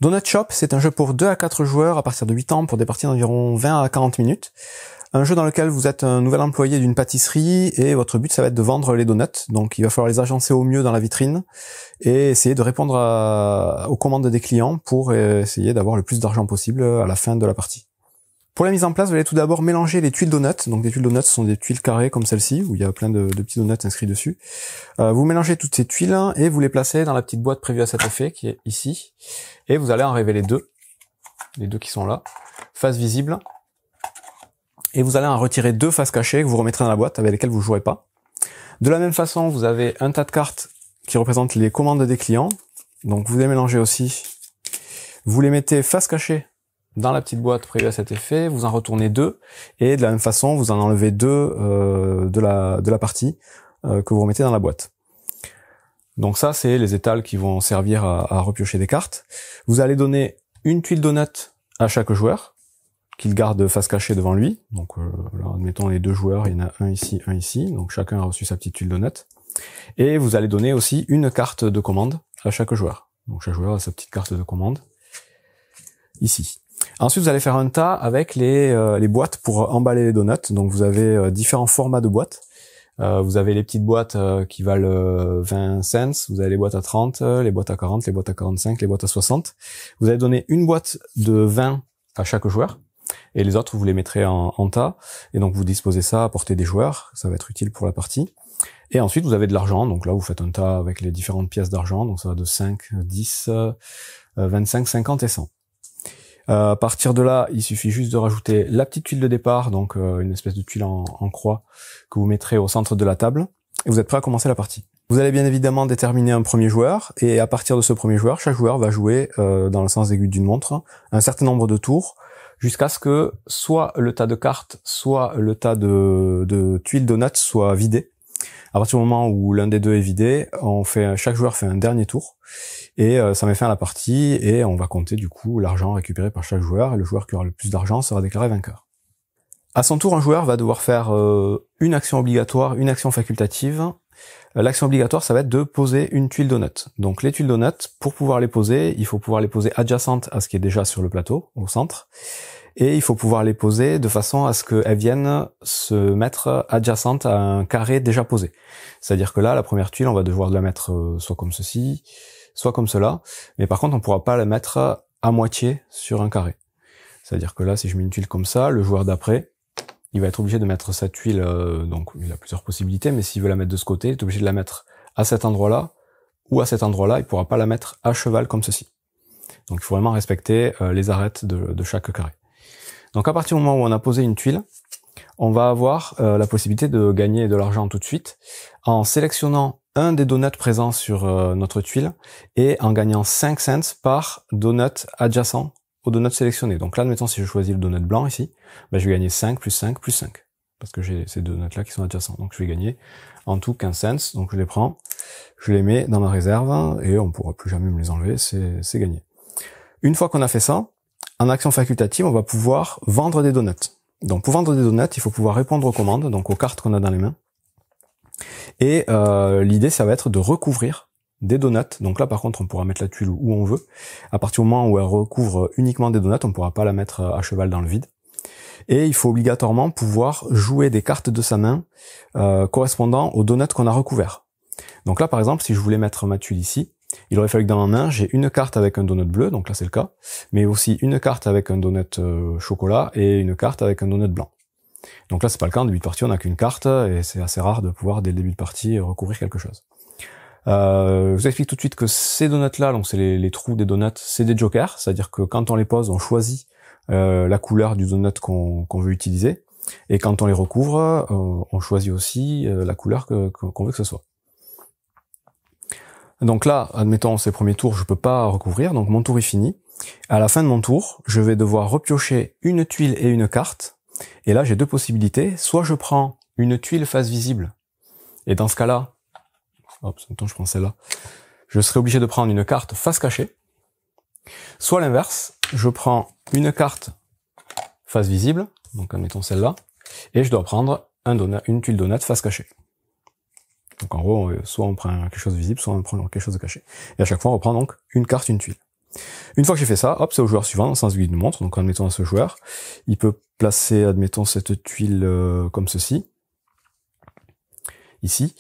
Donut Shop, c'est un jeu pour 2 à 4 joueurs à partir de 8 ans pour des parties d'environ 20 à 40 minutes. Un jeu dans lequel vous êtes un nouvel employé d'une pâtisserie et votre but ça va être de vendre les donuts. Donc il va falloir les agencer au mieux dans la vitrine et essayer de répondre aux commandes des clients pour essayer d'avoir le plus d'argent possible à la fin de la partie. Pour la mise en place, vous allez tout d'abord mélanger les tuiles donuts. Donc des tuiles donuts sont des tuiles carrées comme celle-ci, où il y a plein de petits donuts inscrits dessus. Vous mélangez toutes ces tuiles et vous les placez dans la petite boîte prévue à cet effet, qui est ici. Et vous allez en révéler deux. Les deux qui sont là. Face visible. Et vous allez en retirer deux faces cachées que vous remettrez dans la boîte avec lesquelles vous ne jouerez pas. De la même façon, vous avez un tas de cartes qui représentent les commandes des clients. Donc vous les mélangez aussi. Vous les mettez face cachée dans la petite boîte prévue à cet effet, vous en retournez deux, et de la même façon, vous en enlevez deux de la partie que vous remettez dans la boîte. Donc ça, c'est les étals qui vont servir à repiocher des cartes. Vous allez donner une tuile donut à chaque joueur, qu'il garde face cachée devant lui. Donc là, admettons les deux joueurs, il y en a un ici, donc chacun a reçu sa petite tuile donut. Et vous allez donner aussi une carte de commande à chaque joueur. Donc chaque joueur a sa petite carte de commande, ici. Ensuite, vous allez faire un tas avec les boîtes pour emballer les donuts. Donc, vous avez différents formats de boîtes. Vous avez les petites boîtes qui valent 20 cents. Vous avez les boîtes à 30, les boîtes à 40, les boîtes à 45, les boîtes à 60. Vous allez donner une boîte de 20 à chaque joueur. Et les autres, vous les mettrez en tas. Et donc, vous disposez ça à portée des joueurs. Ça va être utile pour la partie. Et ensuite, vous avez de l'argent. Donc là, vous faites un tas avec les différentes pièces d'argent. Donc, ça va de 5, 10, 25, 50 et 100. À partir de là, il suffit juste de rajouter la petite tuile de départ, donc une espèce de tuile en croix que vous mettrez au centre de la table, et vous êtes prêt à commencer la partie. Vous allez bien évidemment déterminer un premier joueur, et à partir de ce premier joueur, chaque joueur va jouer dans le sens aiguille d'une montre un certain nombre de tours, jusqu'à ce que soit le tas de cartes, soit le tas de tuiles donuts soit vidé. À partir du moment où l'un des deux est vidé, chaque joueur fait un dernier tour, et ça met fin à la partie, et on va compter du coup l'argent récupéré par chaque joueur, et le joueur qui aura le plus d'argent sera déclaré vainqueur. À son tour, un joueur va devoir faire une action obligatoire, une action facultative. L'action obligatoire, ça va être de poser une tuile donut. Donc les tuiles donuts, pour pouvoir les poser, il faut pouvoir les poser adjacentes à ce qui est déjà sur le plateau, au centre, et il faut pouvoir les poser de façon à ce qu'elles viennent se mettre adjacentes à un carré déjà posé. C'est-à-dire que là, la première tuile, on va devoir la mettre soit comme ceci, soit comme cela, mais par contre, on ne pourra pas la mettre à moitié sur un carré. C'est-à-dire que là, si je mets une tuile comme ça, le joueur d'après, il va être obligé de mettre sa tuile, donc il a plusieurs possibilités, mais s'il veut la mettre de ce côté, il est obligé de la mettre à cet endroit-là, ou à cet endroit-là, il ne pourra pas la mettre à cheval comme ceci. Donc il faut vraiment respecter les arêtes de chaque carré. Donc à partir du moment où on a posé une tuile, on va avoir la possibilité de gagner de l'argent tout de suite en sélectionnant un des donuts présents sur notre tuile et en gagnant 5 cents par donut adjacent au donut sélectionné. Donc là, admettons, si je choisis le donut blanc ici, ben, je vais gagner 5 plus 5 plus 5 parce que j'ai ces deux donuts là qui sont adjacents. Donc je vais gagner en tout 15 cents. Donc je les prends, je les mets dans ma réserve et on ne pourra plus jamais me les enlever, c'est gagné. Une fois qu'on a fait ça, en action facultative, on va pouvoir vendre des donuts. Donc pour vendre des donuts, il faut pouvoir répondre aux commandes, donc aux cartes qu'on a dans les mains. Et l'idée, ça va être de recouvrir des donuts. Donc là, par contre, on pourra mettre la tuile où on veut. À partir du moment où elle recouvre uniquement des donuts, on ne pourra pas la mettre à cheval dans le vide. Et il faut obligatoirement pouvoir jouer des cartes de sa main correspondant aux donuts qu'on a recouverts. Donc là, par exemple, si je voulais mettre ma tuile ici, il aurait fallu que dans ma main, j'ai une carte avec un donut bleu, donc là c'est le cas, mais aussi une carte avec un donut chocolat et une carte avec un donut blanc. Donc là c'est pas le cas, en début de partie on n'a qu'une carte et c'est assez rare de pouvoir dès le début de partie recouvrir quelque chose. Je vous explique tout de suite que ces donuts là, donc c'est les trous des donuts, c'est des jokers, c'est-à-dire que quand on les pose, on choisit la couleur du donut qu'on veut utiliser, et quand on les recouvre, on choisit aussi la couleur qu'on veut que ce soit. Donc là, admettons, ces premiers tours, je peux pas recouvrir, donc mon tour est fini. À la fin de mon tour, je vais devoir repiocher une tuile et une carte. Et là, j'ai deux possibilités. Soit je prends une tuile face visible, et dans ce cas-là, hop, attends, je prends celle-là, je serai obligé de prendre une carte face cachée. Soit l'inverse, je prends une carte face visible, donc admettons celle-là, et je dois prendre une tuile donut face cachée. Donc en gros, soit on prend quelque chose de visible, soit on prend quelque chose de caché. Et à chaque fois, on reprend donc une carte, une tuile. Une fois que j'ai fait ça, hop, c'est au joueur suivant, dans le sens de montre. Donc admettons à ce joueur, il peut placer, admettons, cette tuile comme ceci, ici.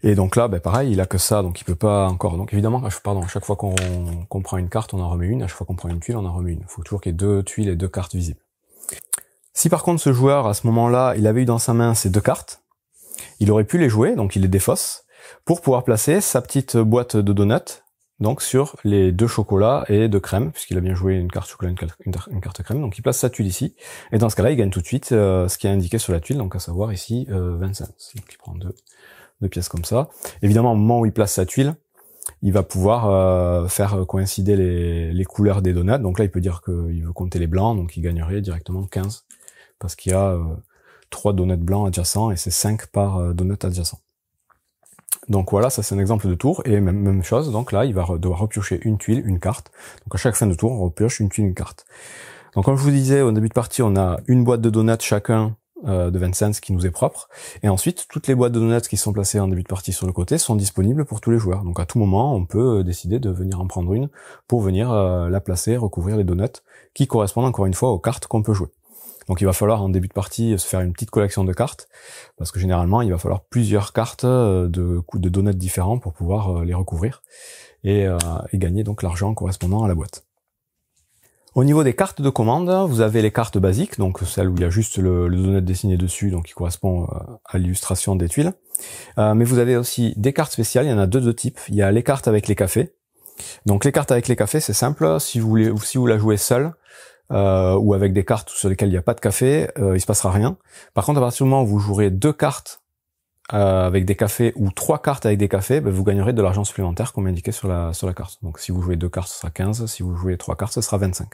Et donc là, ben pareil, il a que ça, donc il peut pas encore. Donc évidemment, pardon, à chaque fois qu'on prend une carte, on en remet une. À chaque fois qu'on prend une tuile, on en remet une. Il faut toujours qu'il y ait 2 tuiles et 2 cartes visibles. Si par contre ce joueur, à ce moment-là, il avait eu dans sa main ces 2 cartes, il aurait pu les jouer, donc il les défausse, pour pouvoir placer sa petite boîte de donuts, donc sur les 2 chocolats et 2 crèmes, puisqu'il a bien joué une carte chocolat, une carte crème, donc il place sa tuile ici, et dans ce cas-là, il gagne tout de suite ce qui est indiqué sur la tuile, donc à savoir ici 25. Donc il prend 2 pièces comme ça. Évidemment, au moment où il place sa tuile, il va pouvoir faire coïncider les couleurs des donuts, donc là il peut dire qu'il veut compter les blancs, donc il gagnerait directement 15, parce qu'il y a 3 donuts blancs adjacents, et c'est 5 par donut adjacent. Donc voilà, ça c'est un exemple de tour, et même chose, donc là il va devoir repiocher une tuile, une carte. Donc à chaque fin de tour, on repioche une tuile, une carte. Donc comme je vous disais, au début de partie, on a une boîte de donuts chacun de 20 cents qui nous est propre, et ensuite toutes les boîtes de donuts qui sont placées en début de partie sur le côté sont disponibles pour tous les joueurs. Donc à tout moment, on peut décider de venir en prendre une pour venir la placer, recouvrir les donuts qui correspondent encore une fois aux cartes qu'on peut jouer. Donc il va falloir en début de partie se faire une petite collection de cartes, parce que généralement il va falloir plusieurs cartes de donuts différents pour pouvoir les recouvrir et gagner donc l'argent correspondant à la boîte. Au niveau des cartes de commande, vous avez les cartes basiques, donc celles où il y a juste le donut dessiné dessus, donc qui correspond à l'illustration des tuiles. Mais vous avez aussi des cartes spéciales, il y en a deux types. Il y a les cartes avec les cafés. Donc les cartes avec les cafés, c'est simple, si vous la jouez seule, ou avec des cartes sur lesquelles il n'y a pas de café, il se passera rien. Par contre, à partir du moment où vous jouerez 2 cartes avec des cafés ou 3 cartes avec des cafés, vous gagnerez de l'argent supplémentaire comme indiqué sur la carte. Donc si vous jouez 2 cartes, ce sera 15, si vous jouez 3 cartes, ce sera 25.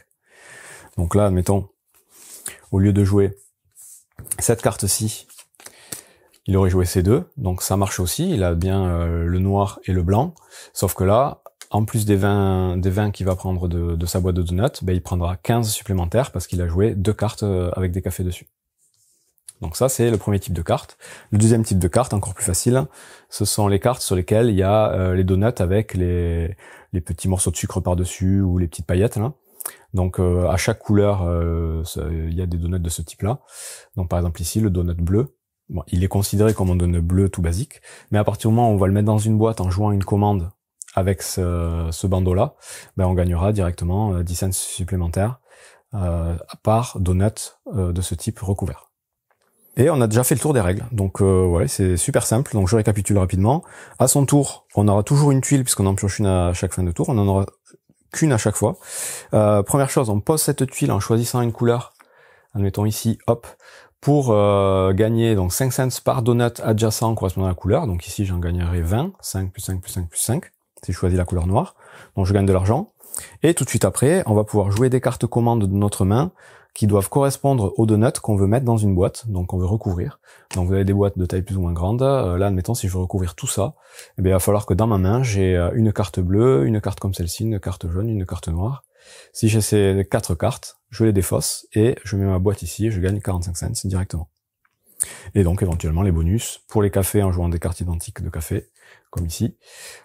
Donc là, admettons, au lieu de jouer cette carte-ci, il aurait joué ces 2, donc ça marche aussi, il a bien le noir et le blanc, sauf que là, en plus des 20 qu'il va prendre de sa boîte de donuts, il prendra 15 supplémentaires parce qu'il a joué 2 cartes avec des cafés dessus. Donc ça, c'est le premier type de carte. Le deuxième type de carte, encore plus facile, ce sont les cartes sur lesquelles il y a les donuts avec les petits morceaux de sucre par-dessus ou les petites paillettes, là. Donc à chaque couleur, il y a des donuts de ce type-là. Donc par exemple ici, le donut bleu, bon, il est considéré comme un donut bleu tout basique, mais à partir du moment où on va le mettre dans une boîte en jouant une commande avec ce bandeau-là, on gagnera directement 10 cents supplémentaires par donut de ce type recouvert. Et on a déjà fait le tour des règles, donc ouais, c'est super simple. Donc je récapitule rapidement. À son tour, on aura toujours une tuile puisqu'on en pioche une à chaque fin de tour, on en aura qu'une à chaque fois. Première chose, on pose cette tuile en choisissant une couleur, admettons ici, hop, pour gagner donc 5 cents par donut adjacent correspondant à la couleur. Donc ici j'en gagnerai 20, 5 plus 5 plus 5 plus 5, si je choisis la couleur noire. Donc je gagne de l'argent. Et tout de suite après, on va pouvoir jouer des cartes commandes de notre main qui doivent correspondre aux donuts qu'on veut mettre dans une boîte, donc on veut recouvrir. Donc vous avez des boîtes de taille plus ou moins grande. Là, admettons, si je veux recouvrir tout ça, il va falloir que dans ma main, j'ai une carte bleue, une carte comme celle-ci, une carte jaune, une carte noire. Si j'ai ces 4 cartes, je les défausse et je mets ma boîte ici et je gagne 45 cents directement. Et donc éventuellement les bonus pour les cafés en jouant des cartes identiques de café, comme ici,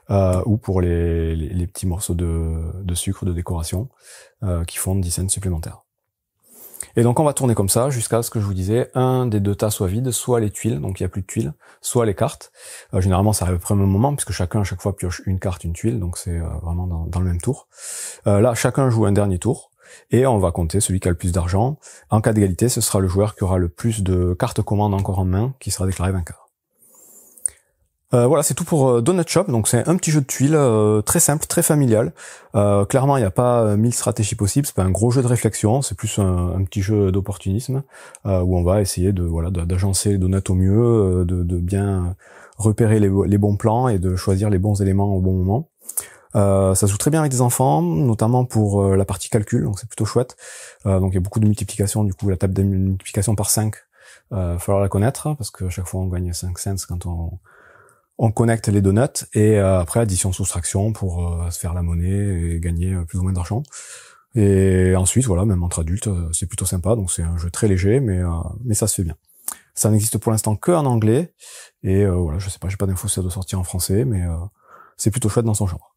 ou pour les petits morceaux de sucre de décoration qui font 10 cents supplémentaires. Et donc on va tourner comme ça jusqu'à ce que je vous disais, un des 2 tas soit vide, soit les tuiles, donc il n'y a plus de tuiles, soit les cartes. Généralement ça arrive au même moment, puisque chacun à chaque fois pioche une carte, une tuile, donc c'est vraiment dans le même tour. Là, chacun joue un dernier tour, et on va compter celui qui a le plus d'argent. En cas d'égalité, ce sera le joueur qui aura le plus de cartes commandes encore en main, qui sera déclaré vainqueur. Voilà, c'est tout pour Donut Shop. Donc c'est un petit jeu de tuiles très simple, très familial. Clairement, il n'y a pas 1000 stratégies possibles. C'est pas un gros jeu de réflexion. C'est plus un petit jeu d'opportunisme où on va essayer d'agencer les donuts au mieux, de bien repérer les bons plans et de choisir les bons éléments au bon moment. Ça se joue très bien avec des enfants, notamment pour la partie calcul. Donc c'est plutôt chouette. Donc il y a beaucoup de multiplication. Du coup, la table de multiplication par 5, falloir la connaître parce que à chaque fois on gagne 5 cents quand on connecte les donuts, et après addition-soustraction pour se faire la monnaie et gagner plus ou moins d'argent. Et ensuite, voilà, même entre adultes, c'est plutôt sympa, donc c'est un jeu très léger, mais ça se fait bien. Ça n'existe pour l'instant que en anglais, et voilà, je sais pas, j'ai pas d'infos si ça doit sortir en français, mais c'est plutôt chouette dans son genre.